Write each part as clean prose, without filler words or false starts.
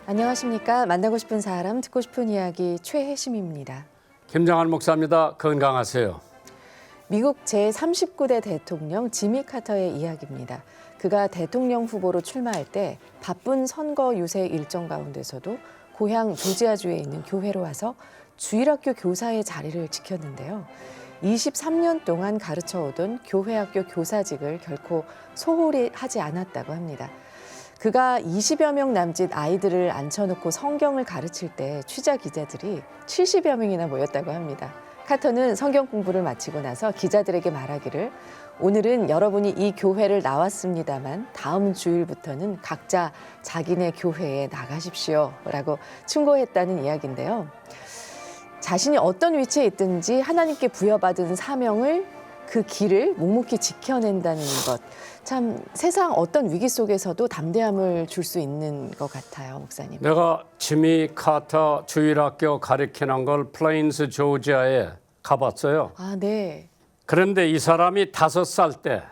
안녕하십니까. 만나고 싶은 사람, 듣고 싶은 이야기 최혜심입니다. 김정한 목사입니다. 건강하세요. 미국 제39대 대통령 지미 카터의 이야기입니다. 그가 대통령 후보로 출마할 때 바쁜 선거 유세 일정 가운데서도 고향 조지아주에 있는 교회로 와서 주일학교 교사의 자리를 지켰는데요. 23년 동안 가르쳐오던 교회학교 교사직을 결코 소홀히 하지 않았다고 합니다. 그가 20여 명 남짓 아이들을 앉혀놓고 성경을 가르칠 때 취재 기자들이 70여 명이나 모였다고 합니다. 카터는 성경 공부를 마치고 나서 기자들에게 말하기를 오늘은 여러분이 이 교회를 나왔습니다만 다음 주일부터는 각자 자기네 교회에 나가십시오 라고 충고했다는 이야기인데요. 자신이 어떤 위치에 있든지 하나님께 부여받은 사명을 그 길을 묵묵히 지켜낸다는 것. 참 세상 어떤 위기 속에서도 담대함을 줄 수 있는 것 같아요, 목사님. 내가 지미 카터 주일학교 가르치는 걸 플레인스 조지아에 가봤어요. 아, 네. 그런데 이 사람이 5살 때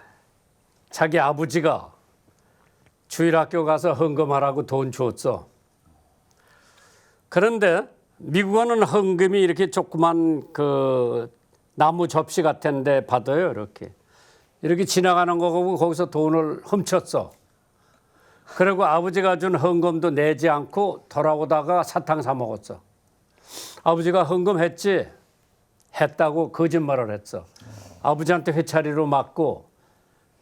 자기 아버지가 주일학교 가서 헌금하라고 돈 줬어. 그런데 미국은 헌금이 이렇게 조그만 그 나무 접시 같은데 받아요. 이렇게 지나가는 거 보고 거기서 돈을 훔쳤어. 그리고 아버지가 준 헌금도 내지 않고 돌아오다가 사탕 사 먹었어. 아버지가 헌금했지? 했다고 거짓말을 했어. 아버지한테 회차리로 맞고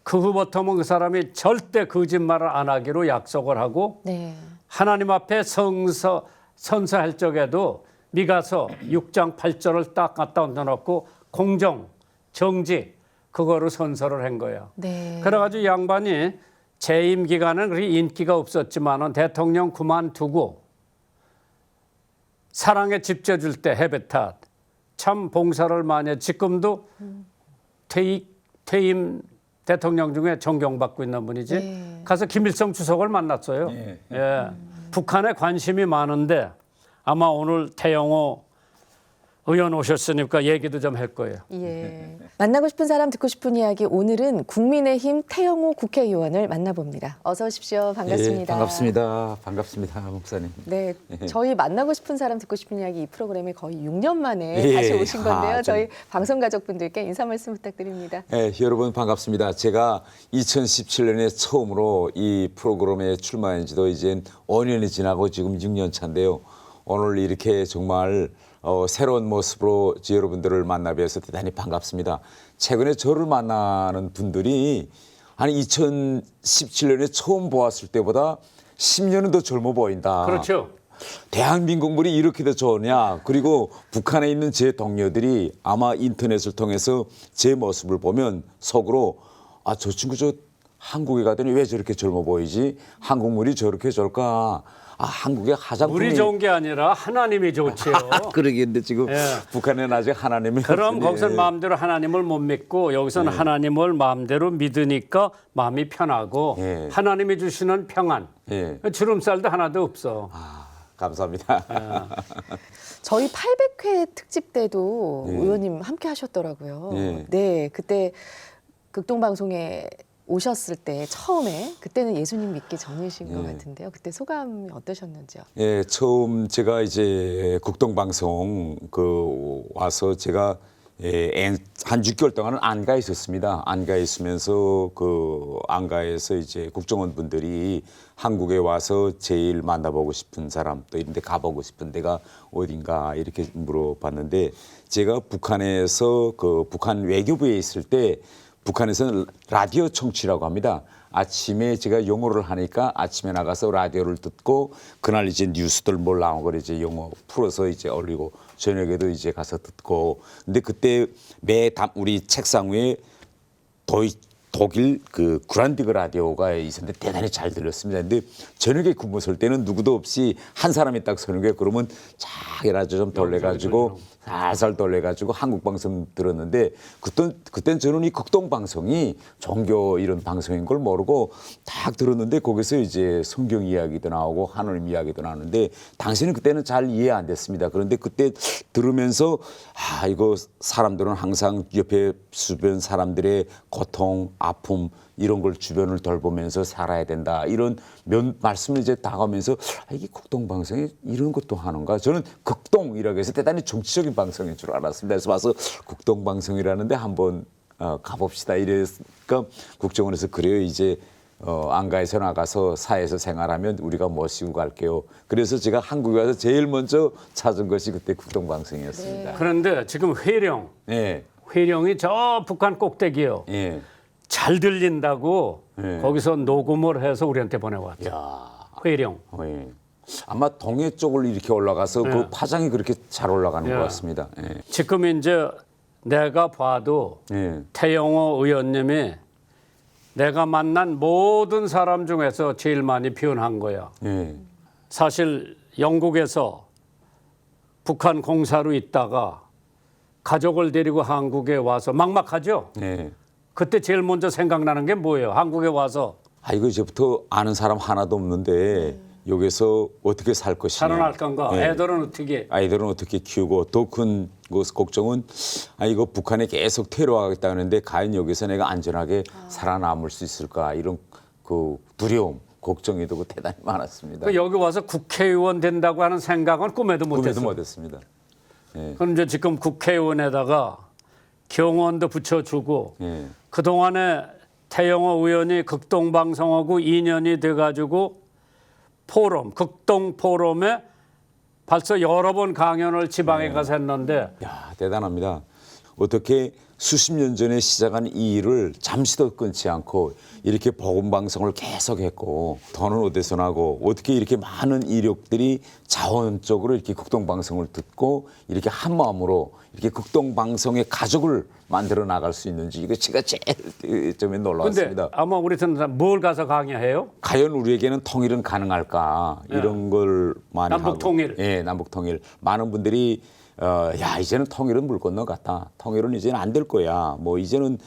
그 후부터는 그 사람이 절대 거짓말을 안 하기로 약속을 하고 네. 하나님 앞에 선서할 적에도 미가서 6장 8절을 딱 갖다 얹어놓고 공정, 정직 그거로 선서를 한 거야. 네. 그래가지고 양반이 재임 기간은 그렇게 인기가 없었지만은 대통령 그만두고 사랑에 집 져줄 때 헤베탓 참 봉사를 많이 해. 지금도 퇴임 대통령 중에 존경받고 있는 분이지. 네. 가서 김일성 주석을 만났어요. 네. 예. 북한에 관심이 많은데 아마 오늘 태영호 의원 오셨으니까 얘기도 좀 할 거예요. 예. 만나고 싶은 사람, 듣고 싶은 이야기. 오늘은 국민의힘 태영호 국회의원을 만나봅니다. 어서 오십시오. 반갑습니다. 예, 반갑습니다. 반갑습니다, 목사님. 네, 저희 만나고 싶은 사람, 듣고 싶은 이야기 이 프로그램에 거의 6년 만에 예. 다시 오신 건데요. 아, 저희 방송 가족분들께 인사 말씀 부탁드립니다. 예, 여러분 반갑습니다. 제가 2017년에 처음으로 이 프로그램에 출마한 지도 이제 5년이 지나고 지금 6년 차인데요. 오늘 이렇게 정말 새로운 모습으로 여러분들을 만나 뵈서 대단히 반갑습니다. 최근에 저를 만나는 분들이 아니 2017년에 처음 보았을 때보다 10년은 더 젊어 보인다. 그렇죠. 대한민국물이 이렇게 더 좋으냐. 그리고 북한에 있는 제 동료들이 아마 인터넷을 통해서 제 모습을 보면 속으로 아, 저 친구 저 한국에 가더니 왜 저렇게 젊어 보이지? 한국물이 저렇게 좋을까? 아, 한국의 화장품이 물이 좋은 게 아니라 하나님이 좋지요. 그러겠는데 지금 예. 북한에는 아직 하나님이 그럼 없으니. 거기서는 마음대로 하나님을 못 믿고 여기서는 하나님을 마음대로 믿으니까 마음이 편하고 예. 하나님이 주시는 평안. 예. 주름살도 하나도 없어. 감사합니다. 저희 800회 특집 때도 예. 의원님 함께 하셨더라고요. 예. 네, 그때 극동방송에 오셨을 때 처음에 그때는 예수님 믿기 전이신 것 같은데요. 그때 소감이 어떠셨는지요? 예, 처음 제가 이제 국동방송 와서 제가 한 6개월 동안은 안가에 있었습니다. 안가에 있으면서 안가에서 이제 국정원 분들이 한국에 와서 제일 만나보고 싶은 사람 또 이런 데 가보고 싶은 데가 어딘가 이렇게 물어봤는데 제가 북한에서 북한 외교부에 있을 때 북한에서는 라디오 청취라고 합니다. 아침에 제가 영어를 하니까 아침에 나가서 라디오를 듣고 그날 이제 뉴스들 뭘 나온 걸 이제 영어 풀어서 이제 올리고 저녁에도 이제 가서 듣고 근데 그때 우리 책상 위에 독일 그란디그 라디오가 있었는데 대단히 잘 들렸습니다. 근데 저녁에 근무 설 때는 누구도 없이 한 사람이 딱 서는 거예요. 그러면 자기 라디오 좀 돌려가지고 살살 돌려가지고 한국 방송 들었는데 그땐 저는 이 극동 방송이 종교 이런 방송인 걸 모르고 딱 들었는데 거기서 이제 성경 이야기도 나오고 하나님 이야기도 나오는데 당시는 그때는 잘 이해 안 됐습니다. 그런데 그때 들으면서 이거 사람들은 항상 옆에 주변 사람들의 고통, 아픔 이런 걸 주변을 돌보면서 살아야 된다. 이런 말씀을 이제 다가오면서 이게 국동방송이 이런 것도 하는가. 저는 극동이라고 해서 대단히 정치적인 방송인 줄 알았습니다. 그래서 와서 국동방송이라는데 한번 가봅시다. 이래니까 국정원에서 그래요. 이제 안가에서 나가서 사회에서 생활하면 우리가 모시고 갈게요. 그래서 제가 한국에 와서 제일 먼저 찾은 것이 그때 국동방송이었습니다. 그런데 지금 회령, 예. 회령이 저 북한 꼭대기요. 예. 잘 들린다고 예. 거기서 녹음을 해서 우리한테 보내왔죠. 야. 회령. 예. 아마 동해 쪽을 이렇게 올라가서 그 파장이 그렇게 잘 올라가는 예. 것 같습니다. 예. 지금 이제 내가 봐도 예. 태영호 의원님이 내가 만난 모든 사람 중에서 제일 많이 표현한 거야. 예. 사실 영국에서 북한 공사로 있다가 가족을 데리고 한국에 와서 막막하죠. 예. 그때 제일 먼저 생각나는 게 뭐예요? 한국에 와서 이거 이제부터 아는 사람 하나도 없는데 여기서 어떻게 살 것이냐. 살아날 건가? 예. 애들은 어떻게? 아이들은 어떻게 키우고 더 큰 걱정은 이거 북한에 계속 테러하겠다 하는데 과연 여기서 내가 안전하게 살아남을 수 있을까 이런 그 두려움, 걱정이 되고 대단히 많았습니다. 그 여기 와서 국회의원 된다고 하는 생각은 꿈에도 꿈에도 못했어. 못했습니다. 그럼 이제 지금 국회의원에다가 경호원도 붙여주고 예. 그 동안에 태영호 의원이 극동방송하고 인연이 돼가지고 포럼, 극동 포럼에 벌써 여러 번 강연을 지방에 가서 했는데 야, 대단합니다. 어떻게 수십 년 전에 시작한 이 일을 잠시도 끊지 않고 이렇게 복음 방송을 계속했고 돈은 어디서 나고 어떻게 이렇게 많은 이력들이 자원적으로 이렇게 극동 방송을 듣고 이렇게 한 마음으로 이렇게 극동 방송의 가족을 만들어 나갈 수 있는지 이거 제가 제일 점에 근데 놀라웠습니다. 아마 우리 듣는 사람 뭘 가서 강의해요? 과연 우리에게는 통일은 가능할까 이런 걸 많이 남북 하고 통일. 예, 남북 통일. 많은 분들이 야 이제는 통일은 물 건너 같다. 통일은 이제는 안 될 거야. 뭐 이제는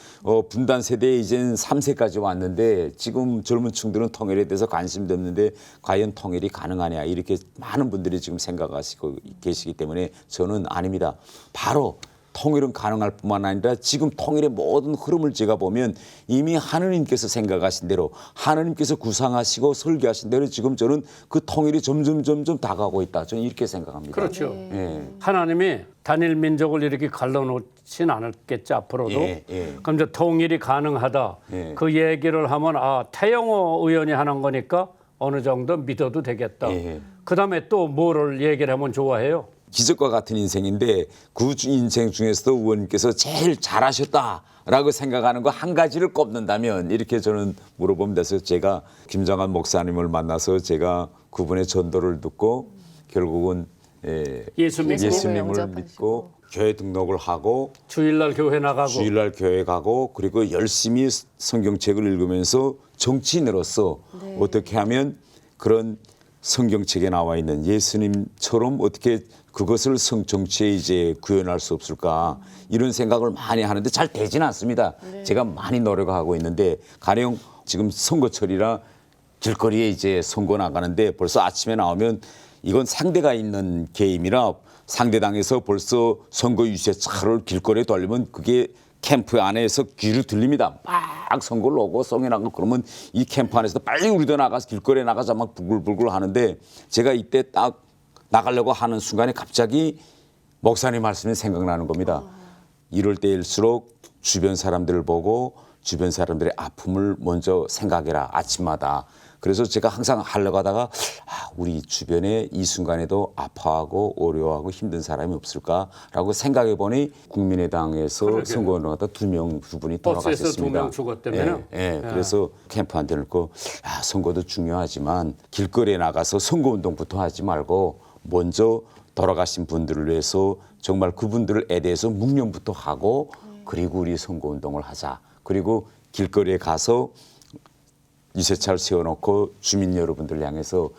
분단 세대에 이제는 3세까지 왔는데 지금 젊은 층들은 통일에 대해서 관심도 없는데 과연 통일이 가능하냐 이렇게 많은 분들이 지금 생각하시고 계시기 때문에 저는 아닙니다. 바로 통일은 가능할 뿐만 아니라 지금 통일의 모든 흐름을 제가 보면 이미 하느님께서 생각하신 대로 하느님께서 구상하시고 설계하신 대로 지금 저는 그 통일이 점점 다가오고 있다. 저는 이렇게 생각합니다. 그렇죠. 예. 하나님이 단일 민족을 이렇게 갈라놓진 않았겠지 앞으로도. 예. 그럼 이제 통일이 가능하다. 예. 그 얘기를 하면 태영호 의원이 하는 거니까 어느 정도 믿어도 되겠다. 예. 그다음에 또 뭐를 얘기를 하면 좋아해요? 기적과 같은 인생인데 그 인생 중에서도 의원님께서 제일 잘하셨다라고 생각하는 거 한 가지를 꼽는다면 이렇게 저는 물어보면 돼서 제가 김정한 목사님을 만나서 제가 그분의 전도를 듣고 결국은 예수님을 영접하시고. 믿고 교회 등록을 하고 주일날 교회 나가고. 주일날 교회 가고 그리고 열심히 성경책을 읽으면서 정치인으로서 어떻게 하면 그런 성경책에 나와 있는 예수님처럼 어떻게 그것을 정치에 이제 구현할 수 없을까 이런 생각을 많이 하는데 잘 되지는 않습니다. 제가 많이 노력하고 있는데 가령 지금 선거철이라 길거리에 이제 선거 나가는데 벌써 아침에 나오면 이건 상대가 있는 게임이라 상대당에서 벌써 선거 유세차를 길거리에 돌리면 그게 캠프 안에서 귀를 들립니다. 막 선거를 오고 송이 나고 그러면 이 캠프 안에서 빨리 우리도 나가서 길거리에 나가서 막 부글부글 하는데 제가 이때 딱 나가려고 하는 순간에 갑자기 목사님 말씀이 생각나는 겁니다. 이럴 때일수록 주변 사람들을 보고 주변 사람들의 아픔을 먼저 생각해라 아침마다. 그래서 제가 항상 하려고 하다가 우리 주변에 이 순간에도 아파하고 어려워하고 힘든 사람이 없을까라고 생각해 보니 국민의당에서 선거를 나갔다 두 분이 버스에서 돌아가셨습니다. 2명 죽었다며요? 그래서 캠프 안 되고 선거도 중요하지만 길거리에 나가서 선거운동부터 하지 말고 먼저 돌아가신 분들을 위해서 정말 그분들에 대해서 묵념부터 하고 그리고 우리 선거운동을 하자. 그리고 길거리에 가서 유세차를 세워놓고 주민 여러분들 향해서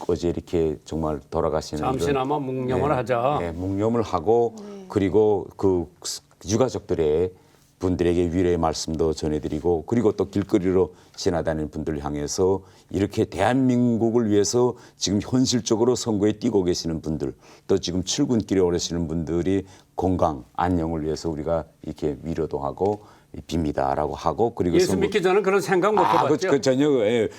어제 이렇게 정말 돌아가시는 잠시나마 묵념을 하자. 네, 묵념을 하고 그리고 그 유가족들의 분들에게 위로의 말씀도 전해드리고 그리고 또 길거리로 지나다니는 분들을 향해서 이렇게 대한민국을 위해서 지금 현실적으로 선거에 뛰고 계시는 분들 또 지금 출근길에 오르시는 분들이 건강, 안녕을 위해서 우리가 이렇게 위로도 하고 빕니다라고 하고 그리고 예수 믿기 전에 그런 생각 못 해봤죠. 그 전혀 예,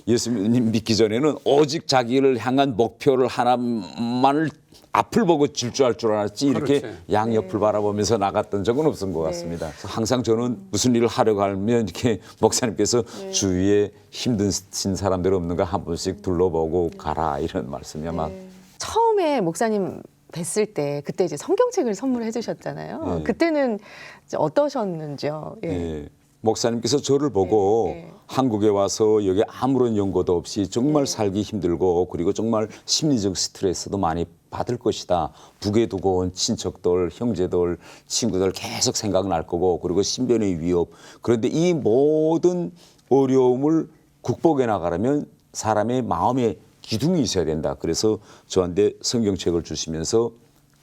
예수님 믿기 전에는 오직 자기를 향한 목표를 하나만을 앞을 보고 질주할 줄 알았지 이렇게 그렇지. 양옆을 바라보면서 나갔던 적은 없은 것 같습니다. 그래서 항상 저는 무슨 일을 하려고 하면 이렇게 목사님께서 주위에 힘드신 사람들 없는가 한 번씩 둘러보고 가라 이런 말씀이 아마 처음에 목사님 뵀을 때 그때 이제 성경책을 선물해 주셨잖아요. 그때는 이제 어떠셨는지요? 예. 예. 목사님께서 저를 보고 네. 한국에 와서 여기 아무런 연고도 없이 정말 살기 힘들고 그리고 정말 심리적 스트레스도 많이 받을 것이다. 북에 두고 온 친척들, 형제들, 친구들 계속 생각날 거고 그리고 신변의 위협. 그런데 이 모든 어려움을 극복해 나가려면 사람의 마음에 기둥이 있어야 된다. 그래서 저한테 성경책을 주시면서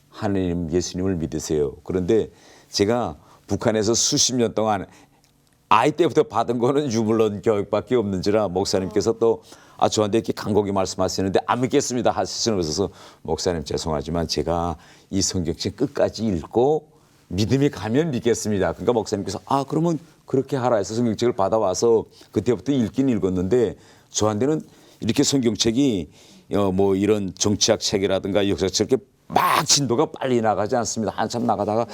하나님, 예수님을 믿으세요. 그런데 제가 북한에서 수십 년 동안 아이 때부터 받은 거는 유물론 교육밖에 없는지라 목사님께서 또 저한테 이렇게 간곡히 말씀하시는데 안 믿겠습니다 하실 수는 없어서 목사님 죄송하지만 제가 이 성경책 끝까지 읽고 믿음이 가면 믿겠습니다. 그러니까 목사님께서 그러면 그렇게 하라 해서 성경책을 받아와서 그때부터 읽긴 읽었는데 저한테는 이렇게 성경책이 뭐 이런 정치학 책이라든가 역사책 이렇게 막 진도가 빨리 나가지 않습니다. 한참 나가다가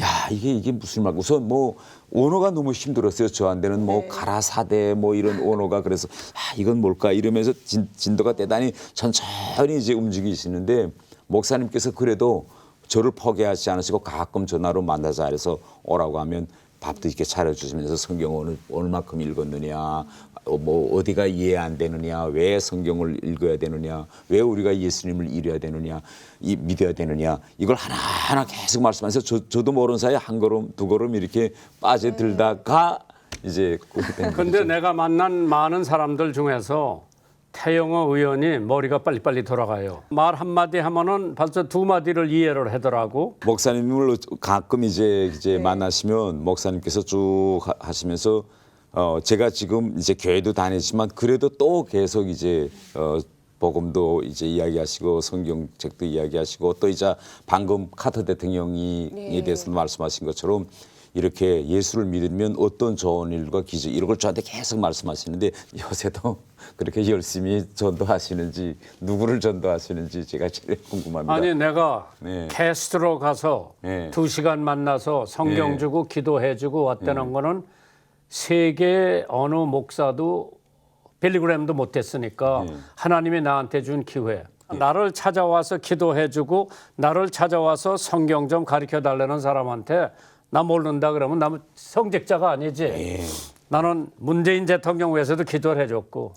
야 이게 무슨 말 우선 뭐 언어가 너무 힘들었어요. 저한테는 뭐 가라사대 뭐 이런 언어가 그래서 이건 뭘까 이러면서 진도가 대단히 천천히 이제 움직이시는데 목사님께서 그래도 저를 포기하지 않으시고 가끔 전화로 만나자 해서 오라고 하면 밥도 이렇게 차려주시면서 성경 얼마큼 읽었느냐 뭐 어디가 이해 안 되느냐 왜 성경을 읽어야 되느냐 왜 우리가 예수님을 잃어야 되느냐 믿어야 되느냐 이걸 하나하나 계속 말씀하면서 저도 모르는 사이에 한 걸음 두 걸음 이렇게 빠져들다가 이제 근데 내가 만난 많은 사람들 중에서 태영호 의원이 머리가 빨리빨리 돌아가요. 말 한마디 하면은 벌써 두 마디를 이해를 하더라고. 목사님을 가끔 이제 만나시면 목사님께서 쭉 하시면서 제가 지금 이제 교회도 다니지만 그래도 또 계속 이제 복음도 이제 이야기하시고 성경책도 이야기하시고 또 이제 방금 카터 대통령에 대해서 말씀하신 것처럼 이렇게 예수를 믿으면 어떤 좋은 일과 기적 이런 걸 저한테 계속 말씀하시는데 요새도 그렇게 열심히 전도하시는지 누구를 전도하시는지 제가 제일 궁금합니다. 아니 내가 네. 캐스트로 가서 네. 2시간 만나서 성경 네. 주고 기도해주고 왔다는 거는 세계 어느 목사도 빌리그램도 못했으니까 하나님이 나한테 준 기회. 나를 찾아와서 기도해주고 나를 찾아와서 성경 좀 가르쳐달라는 사람한테 나 모른다 그러면 나 성직자가 아니지. 나는 문재인 대통령 위해서도 기도를 해줬고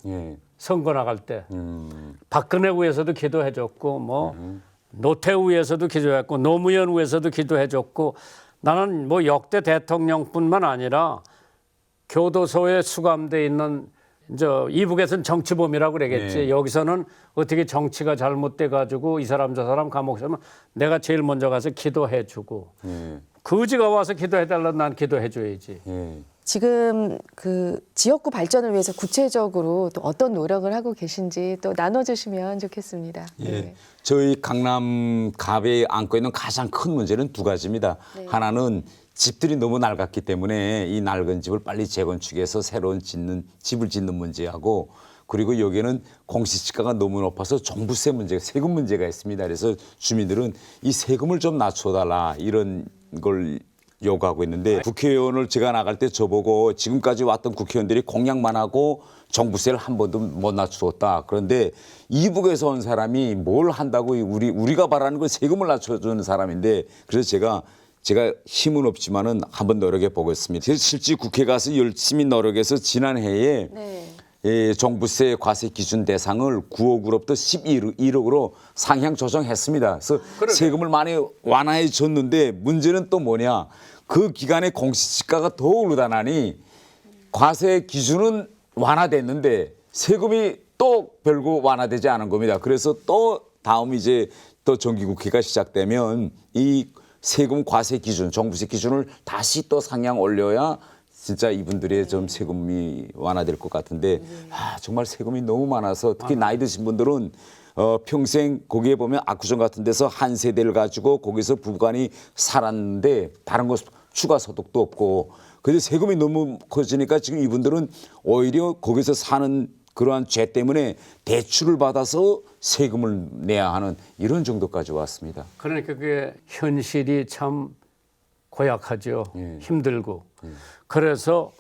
선거 나갈 때 박근혜 위해서도 기도해줬고 뭐 노태우 위해서도 기도했고 노무현 위해서도 기도해줬고 나는 뭐 역대 대통령뿐만 아니라 교도소에 수감돼 있는 이제 이북에서는 정치범이라고 그러겠지. 여기서는 어떻게 정치가 잘못돼 가지고 이 사람 저 사람 감옥 가면 내가 제일 먼저 가서 기도해주고 거지가 와서 기도해달라면 난 기도해줘야지. 지금 그 지역구 발전을 위해서 구체적으로 또 어떤 노력을 하고 계신지 또 나눠주시면 좋겠습니다. 네. 저희 강남 갑에 안고 있는 가장 큰 문제는 두 가지입니다. 하나는 집들이 너무 낡았기 때문에 이 낡은 집을 빨리 재건축해서 새로운 집을 짓는 문제하고 그리고 여기는 공시지가가 너무 높아서 종부세 문제가 세금 문제가 있습니다. 그래서 주민들은 이 세금을 좀 낮춰달라 이런 걸 요구하고 있는데 국회의원을 제가 나갈 때 저보고 지금까지 왔던 국회의원들이 공약만 하고 종부세를 한 번도 못 낮추었다. 그런데 이북에서 온 사람이 뭘 한다고 우리가 바라는 건 세금을 낮춰주는 사람인데 그래서 제가 힘은 없지만은 한번 노력해 보겠습니다. 실제 국회 가서 열심히 노력해서 지난해에 종부세 과세 기준 대상을 9억으로부터 11억으로 상향 조정했습니다. 그래서 세금을 많이 완화해 줬는데 문제는 또 뭐냐. 그 기간에 공시지가가 더 오르다나니 과세 기준은 완화됐는데 세금이 또 별거 완화되지 않은 겁니다. 그래서 또 다음 이제 또 정기국회가 시작되면 이 세금 과세 기준, 종부세 기준을 다시 또 상향 올려야 진짜 이분들의 좀 세금이 완화될 것 같은데 정말 세금이 너무 많아서 특히 나이 드신 분들은 평생 거기에 보면 압구정 같은 데서 한 세대를 가지고 거기서 부부간이 살았는데 다른 거 추가 소득도 없고 근데 세금이 너무 커지니까 지금 이분들은 오히려 거기서 사는 그러한 죄 때문에 대출을 받아서 세금을 내야 하는 이런 정도까지 왔습니다. 그러니까 그게 현실이 참 고약하죠. 힘들고. 그래서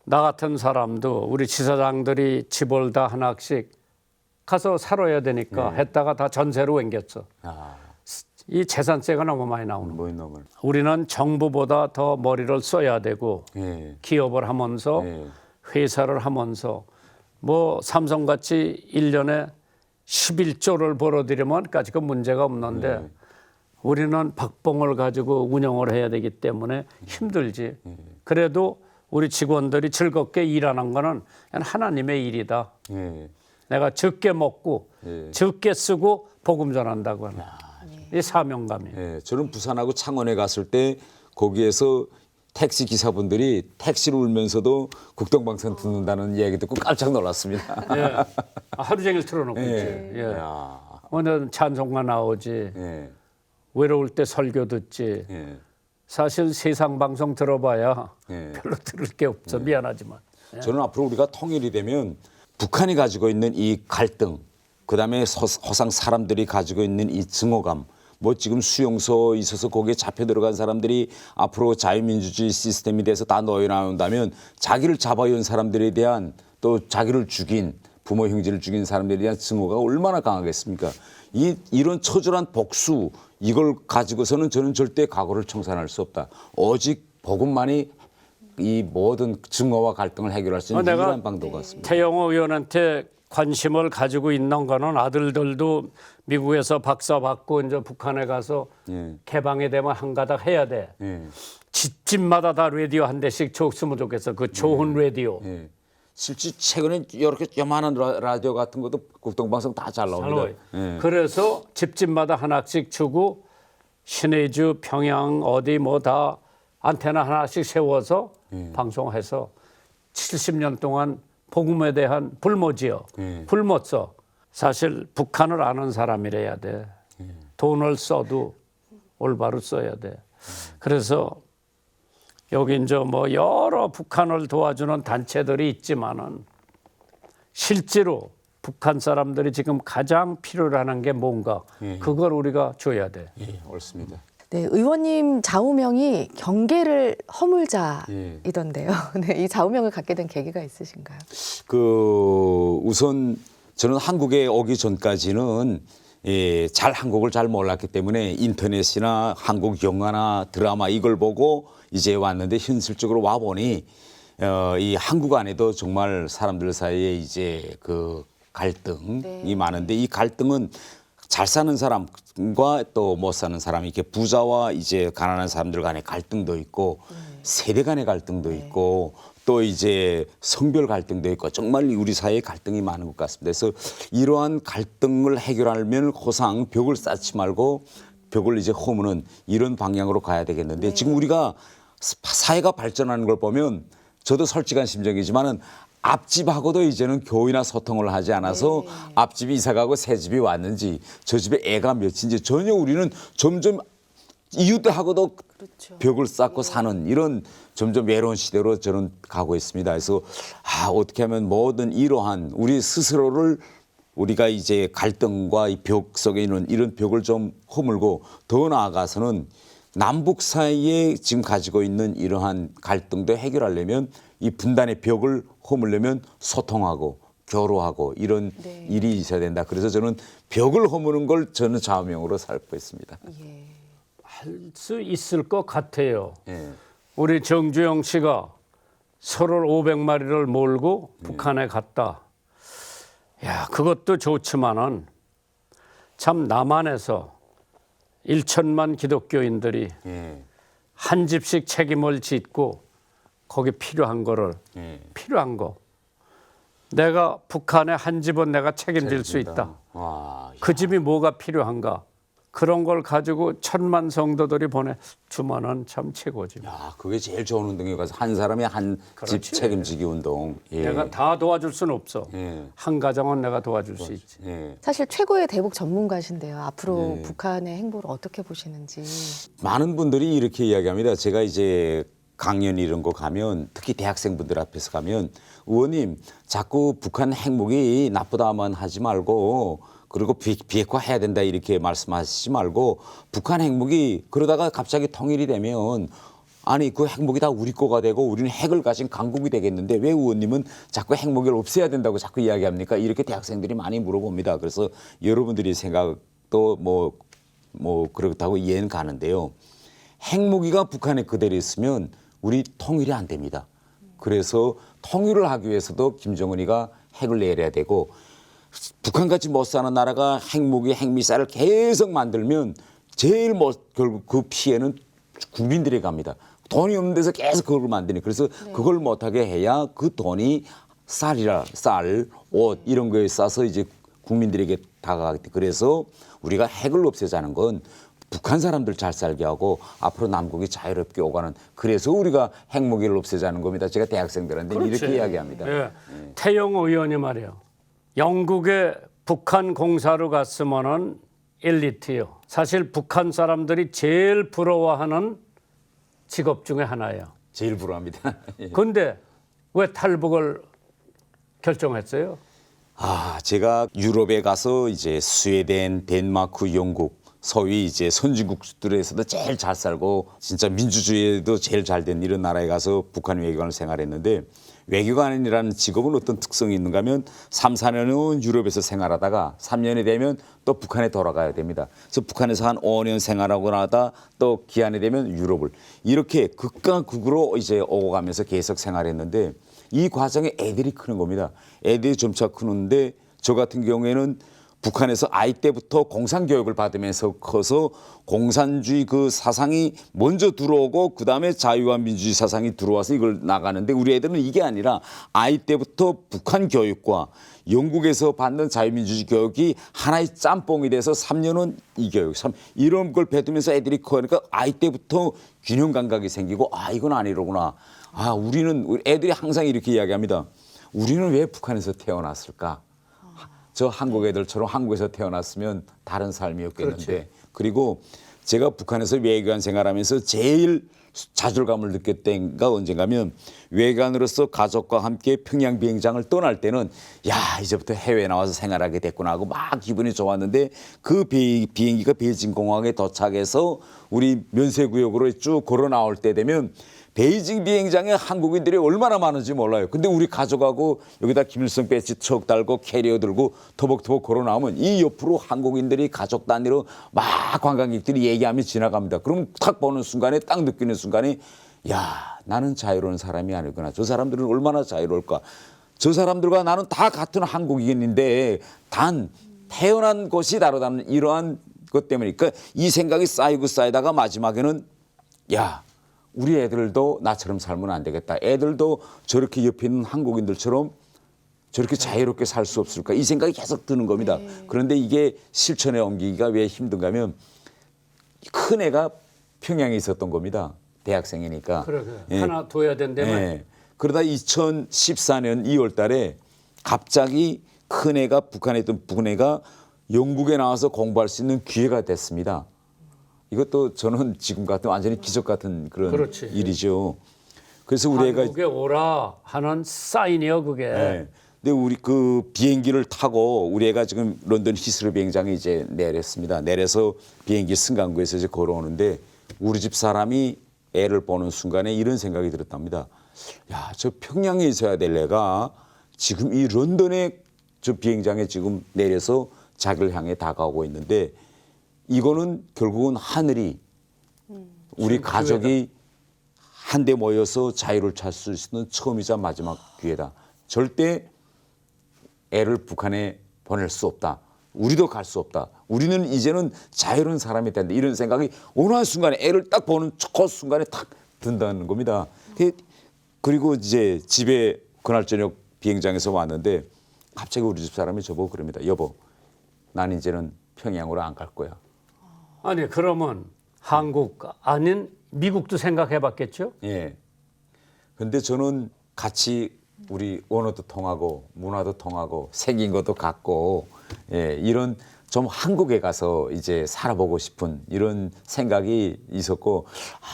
나 같은 사람도 우리 지사장들이 집을 다 하나씩 가서 살아야 되니까 했다가 다 전세로 옮겼어. 아, 이 재산세가 너무 많이 나오는 거예요. 뭐 놈을. 우리는 정부보다 더 머리를 써야 되고 예. 기업을 하면서 예. 회사를 하면서 뭐 삼성같이 1년에 11조를 벌어들이면까지 그 문제가 없는데 우리는 박봉을 가지고 운영을 해야 되기 때문에 힘들지. 그래도 우리 직원들이 즐겁게 일하는 거는 그냥 하나님의 일이다. 예. 내가 적게 먹고 예. 적게 쓰고 복음 전한다고 하는 이 사명감이에요. 예, 저는 부산하고 창원에 갔을 때 거기에서 택시 기사분들이 택시를 울면서도 국동방송 듣는다는 이야기 듣고 깜짝 놀랐습니다. 예. 하루 종일 틀어놓고 있지. 예. 예. 야, 오늘 찬송가 나오지. 예. 외로울 때 설교 듣지. 예. 사실 세상 방송 들어봐야 예. 별로 들을 게 없어. 미안하지만. 저는 앞으로 우리가 통일이 되면 북한이 가지고 있는 이 갈등, 그다음에 허상 사람들이 가지고 있는 이 증오감, 뭐 지금 수용소에 있어서 거기에 잡혀 들어간 사람들이 앞으로 자유민주주의 시스템이 돼서 다 놓여 나온다면 자기를 잡아온 사람들에 대한 또 자기를 죽인 부모 형제를 죽인 사람들에 대한 증오가 얼마나 강하겠습니까? 이런 처절한 복수 이걸 가지고서는 저는 절대 과거를 청산할 수 없다. 오직 복음만이 이 모든 증오와 갈등을 해결할 수 있는 유일한 방도 같습니다. 태영호 의원한테 관심을 가지고 있는 거는 아들들도 미국에서 박사 받고 이제 북한에 가서 예. 개방이 되면 한가닥 해야 돼. 예. 집집마다 다 라디오 한 대씩 줬으면 좋겠어. 그 좋은 라디오. 예. 실제 최근에 이렇게 요만한 라디오 같은 것도 국동방송 다 잘 나옵니다. 예. 그래서 집집마다 하나씩 주고 신의주, 평양 어디 뭐 다 안테나 하나씩 세워서 방송해서 70년 동안 복음에 대한 불모지요. 불모써. 사실 북한을 아는 사람이래야 돼. 돈을 써도 올바로 써야 돼. 그래서 여기 이제 뭐 여러 북한을 도와주는 단체들이 있지만은 실제로 북한 사람들이 지금 가장 필요로 하는 게 뭔가 그걸 우리가 줘야 돼. 예, 옳습니다. 네, 의원님 좌우명이 경계를 허물자이던데요. 네, 이 좌우명을 갖게 된 계기가 있으신가요? 우선 저는 한국에 오기 전까지는 잘 한국을 잘 몰랐기 때문에 인터넷이나 한국 영화나 드라마 이걸 보고 이제 왔는데 현실적으로 와 보니 이 한국 안에도 정말 사람들 사이에 이제 그 갈등이 많은데 이 갈등은 잘 사는 사람과 또 못 사는 사람 이렇게 부자와 이제 가난한 사람들 간의 갈등도 있고 세대 간의 갈등도 있고 또 이제 성별 갈등도 있고 정말 우리 사회에 갈등이 많은 것 같습니다. 그래서 이러한 갈등을 해결하려면 호상 벽을 쌓지 말고 벽을 이제 허무는 이런 방향으로 가야 되겠는데 지금 우리가 사회가 발전하는 걸 보면 저도 솔직한 심정이지만은 앞집하고도 이제는 교류나 소통을 하지 않아서 앞집이 이사 가고 새 집이 왔는지 저 집에 애가 몇인지 전혀 우리는 점점 이웃들하고도 벽을 쌓고 사는 이런 점점 외로운 시대로 저는 가고 있습니다. 그래서 어떻게 하면 모든 이러한 우리 스스로를 우리가 이제 갈등과 이 벽 속에 있는 이런 벽을 좀 허물고 더 나아가서는 남북 사이에 지금 가지고 있는 이러한 갈등도 해결하려면 이 분단의 벽을 허물려면 소통하고 교류하고 이런 일이 있어야 된다. 그래서 저는 벽을 허무는 걸 저는 좌우명으로 삼고 있습니다. 할 수 있을 것 같아요. 예. 우리 정주영 씨가 서로 500마리를 몰고 북한에 갔다. 야, 그것도 좋지만은 참 남한에서 1천만 기독교인들이 예. 한 집씩 책임을 짓고 거기 필요한 거를 필요한 거 내가 북한의 한 집은 내가 책임질 수 있다. 와, 그 집이 뭐가 필요한가 그런 걸 가지고 1,000만 성도들이 보내주면은 참 최고지. 야, 그게 제일 좋은 운동에 가서 한 사람이 한 집 책임지기 운동. 예. 내가 다 도와줄 수는 없어. 예. 한 가정은 내가 도와줄 수 있지. 예. 사실 최고의 대북 전문가신데요. 앞으로 북한의 행보를 어떻게 보시는지. 많은 분들이 이렇게 이야기합니다. 제가 이제 강연 이런 거 가면 특히 대학생분들 앞에서 가면 의원님 자꾸 북한 핵무기 나쁘다만 하지 말고 그리고 비핵화 해야 된다 이렇게 말씀하시지 말고 북한 핵무기 그러다가 갑자기 통일이 되면 아니 그 핵무기 다 우리 거가 되고 우리는 핵을 가진 강국이 되겠는데 왜 의원님은 자꾸 핵무기를 없애야 된다고 자꾸 이야기합니까? 이렇게 대학생들이 많이 물어봅니다. 그래서 여러분들이 생각도 뭐 그렇다고 이해는 가는데요. 핵무기가 북한에 그대로 있으면 우리 통일이 안 됩니다. 그래서 통일을 하기 위해서도 김정은이가 핵을 내려야 되고 북한같이 못 사는 나라가 핵무기, 핵미사일을 계속 만들면 제일 결국 그 피해는 국민들이 갑니다. 돈이 없는 데서 계속 그걸 만드니 그래서 그걸 못하게 해야 그 돈이 쌀, 옷 이런 거에 싸서 이제 국민들에게 다가가기 때문에 그래서 우리가 핵을 없애자는 건 북한 사람들 잘 살게 하고 앞으로 남북이 자유롭게 오가는 그래서 우리가 핵무기를 없애자는 겁니다. 제가 대학생들한테 그렇지. 이렇게 이야기합니다. 예. 태영 의원이 말이요. 영국에 북한 공사로 갔으면은 엘리트요. 사실 북한 사람들이 제일 부러워하는 직업 중에 하나예요. 제일 부러워합니다. 예. 근데 왜 탈북을 결정했어요? 제가 유럽에 가서 이제 스웨덴, 덴마크, 영국 소위 이제 선진국들에서도 제일 잘 살고 진짜 민주주의에도 제일 잘 된 이런 나라에 가서 북한 외교관을 생활했는데 외교관이라는 직업은 어떤 특성이 있는가 하면 3, 4년은 유럽에서 생활하다가 3년이 되면 또 북한에 돌아가야 됩니다. 그래서 북한에서 한 5년 생활하고 나다 또 기한이 되면 유럽을 이렇게 극과 극으로 이제 오고 가면서 계속 생활했는데 이 과정에 애들이 크는 겁니다. 애들이 점차 크는데 저 같은 경우에는 북한에서 아이 때부터 공산교육을 받으면서 커서 공산주의 그 사상이 먼저 들어오고 그다음에 자유와 민주주의 사상이 들어와서 이걸 나가는데 우리 애들은 이게 아니라 아이 때부터 북한 교육과 영국에서 받는 자유민주주의 교육이 하나의 짬뽕이 돼서 3년은 이 교육, 이런 걸 배우면서 애들이 커니까 아이 때부터 균형 감각이 생기고 이건 아니로구나. 우리 애들이 항상 이렇게 이야기합니다. 우리는 왜 북한에서 태어났을까? 저 한국 애들처럼 한국에서 태어났으면 다른 삶이었겠는데 그렇지. 그리고 제가 북한에서 외교관 생활하면서 제일 좌절감을 느꼈던 가 언젠가면 외교관으로서 가족과 함께 평양 비행장을 떠날 때는 이제부터 해외에 나와서 생활하게 됐구나 하고 막 기분이 좋았는데 그 비행기가 베이징 공항에 도착해서 우리 면세구역으로 쭉 걸어 나올 때 되면 베이징 비행장에 한국인들이 얼마나 많은지 몰라요. 근데 우리 가족하고 여기다 김일성 배지 척 달고 캐리어 들고 터벅터벅 걸어 나오면 이 옆으로 한국인들이 가족 단위로 막 관광객들이 얘기하며 지나갑니다. 그럼 딱 보는 순간에 딱 느끼는 순간에 나는 자유로운 사람이 아니구나. 저 사람들은 얼마나 자유로울까. 저 사람들과 나는 다 같은 한국인인데 단 태어난 곳이 다르다는 이러한 것 때문에 그러니까 이 생각이 쌓이고 쌓이다가 마지막에는 우리 애들도 나처럼 살면 안 되겠다. 애들도 저렇게 옆에 있는 한국인들처럼 저렇게 자유롭게 살 수 없을까. 이 생각이 계속 드는 겁니다. 그런데 이게 실천에 옮기기가 왜 힘든가 하면 큰 애가 평양에 있었던 겁니다. 대학생이니까. 그래. 하나 둬야 된다면. 그러다 2014년 2월 달에 갑자기 큰 애가 북한에 있던 애가 영국에 나와서 공부할 수 있는 기회가 됐습니다. 이것도 저는 지금 같은 완전히 기적 같은 그런 그렇지. 일이죠. 그래서 우리 애가 한국에 오라 하는 사인이요 그게. 근데 우리 그 비행기를 타고 우리 애가 지금 런던 히스로 비행장에 이제 내렸습니다. 내려서 비행기 승강구에서 이제 걸어오는데 우리 집 사람이 애를 보는 순간에 이런 생각이 들었답니다. 저 평양에 있어야 될 애가 지금 이 런던에 저 비행장에 지금 내려서 자기를 향해 다가오고 있는데 이거는 결국은 하늘이 우리 가족이 한데 모여서 자유를 찾을 수 있는 처음이자 마지막 기회다. 절대 애를 북한에 보낼 수 없다. 우리도 갈 수 없다. 우리는 이제는 자유로운 사람이 된다. 이런 생각이 어느 한순간에 애를 딱 보는 그 순간에 탁 든다는 겁니다. 그리고 이제 집에 그날 저녁 비행장에서 왔는데 갑자기 우리 집 사람이 저보고 그럽니다. 여보, 난 이제는 평양으로 안 갈 거야. 아니 그러면 한국 아닌 미국도 생각해봤겠죠? 근데 저는 같이 우리 언어도 통하고 문화도 통하고 생긴 것도 같고 이런 좀 한국에 가서 이제 살아보고 싶은 이런 생각이 있었고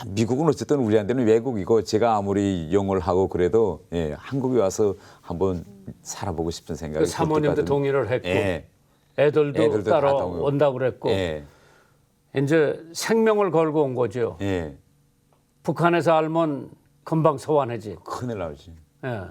미국은 어쨌든 우리한테는 외국이고 제가 아무리 영어를 하고 그래도 예, 한국에 와서 한번 살아보고 싶은 생각이 그 사모님도 동의를 했고 예, 애들도 다 따라온다고 그랬고 예, 이제 생명을 걸고 온 거죠. 예, 북한에서 알면 금방 소환하지. 큰일 나오지. 예.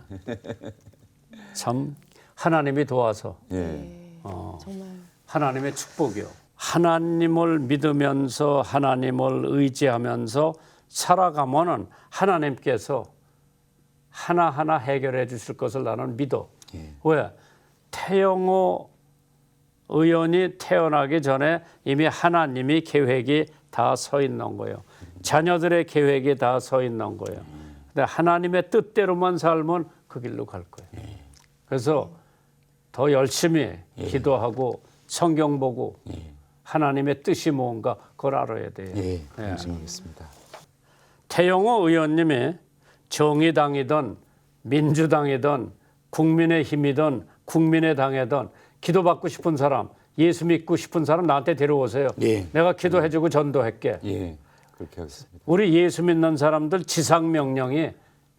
참 하나님이 도와서 예, 정말 하나님의 축복이요. 하나님을 믿으면서 하나님을 의지하면서 살아가면은 하나님께서 하나하나 해결해 주실 것을 나는 믿어. 예. 왜? 태영호 의원이 태어나기 전에 이미 하나님이 계획이 다 서 있는 거예요. 자녀들의 계획이 다 서 있는 거예요. 근데 하나님의 뜻대로만 살면 그 길로 갈 거예요. 그래서 더 열심히 기도하고 성경 보고 하나님의 뜻이 뭔가 그걸 알아야 돼요. 예, 말씀하겠습니다. 태영호 의원님이 정의당이든 민주당이든 국민의힘이든 국민의당이든 기도받고 싶은 사람, 예수 믿고 싶은 사람 나한테 데려오세요. 예. 내가 기도해주고 전도할게. 예, 그렇게 하겠습니다. 우리 예수 믿는 사람들 지상 명령이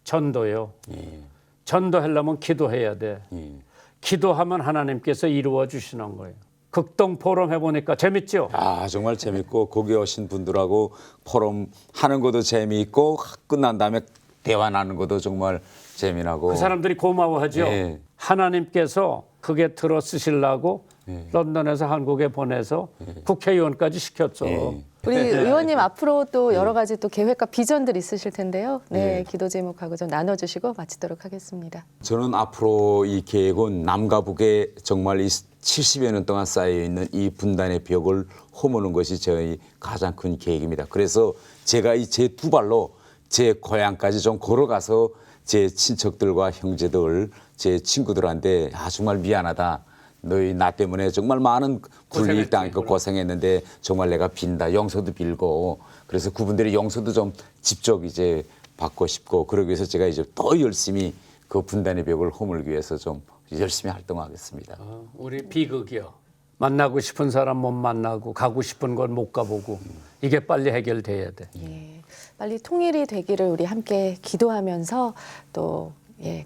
전도예요. 예, 전도하려면 기도해야 돼. 예. 기도하면 하나님께서 이루어 주시는 거예요. 극동 포럼 해보니까 재밌죠? 아 정말 재밌고 거기 오신 분들하고 포럼 하는 것도 재미있고 끝난 다음에 대화 나누는 것도 정말 재미나고 그 사람들이 고마워하죠. 예. 하나님께서 그게 들어 쓰시려고 런던에서 한국에 보내서 국회의원까지 시켰죠. 예. 우리 의원님 앞으로 또 여러 가지 또 계획과 비전들 있으실 텐데요. 네, 기도 제목하고 좀 나눠주시고 마치도록 하겠습니다. 저는 앞으로 이 계획은 남과 북에 정말 이 70여 년 동안 쌓여 있는 이 분단의 벽을 허무는 것이 저희 가장 큰 계획입니다. 그래서 제가 이 제 두 발로 제 고향까지 좀 걸어가서 제 친척들과 형제들, 제 친구들한테 정말 미안하다. 너희 나 때문에 정말 많은 불이익 당했고 고생했는데 정말 내가 빈다. 용서도 빌고 그래서 그분들의 용서도 좀 직접 이제 받고 싶고 그러기 위해서 제가 이제 더 열심히 그 분단의 벽을 허물기 위해서 좀 열심히 활동하겠습니다. 우리 비극이요. 만나고 싶은 사람 못 만나고 가고 싶은 건 못 가보고 이게 빨리 해결돼야 돼. 예, 빨리 통일이 되기를 우리 함께 기도하면서 또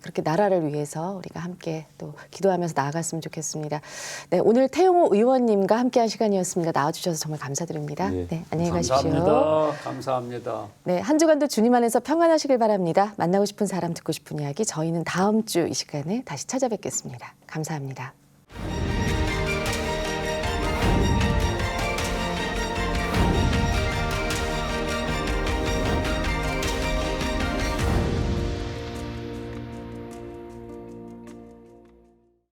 그렇게 나라를 위해서 우리가 함께 또 기도하면서 나아갔으면 좋겠습니다. 네, 오늘 태용호 의원님과 함께한 시간이었습니다. 나와주셔서 정말 감사드립니다. 예, 네, 안녕히 가십시오. 감사합니다. 감사합니다. 네, 한 주간도 주님 안에서 평안하시길 바랍니다. 만나고 싶은 사람, 듣고 싶은 이야기 저희는 다음 주 이 시간에 다시 찾아뵙겠습니다. 감사합니다.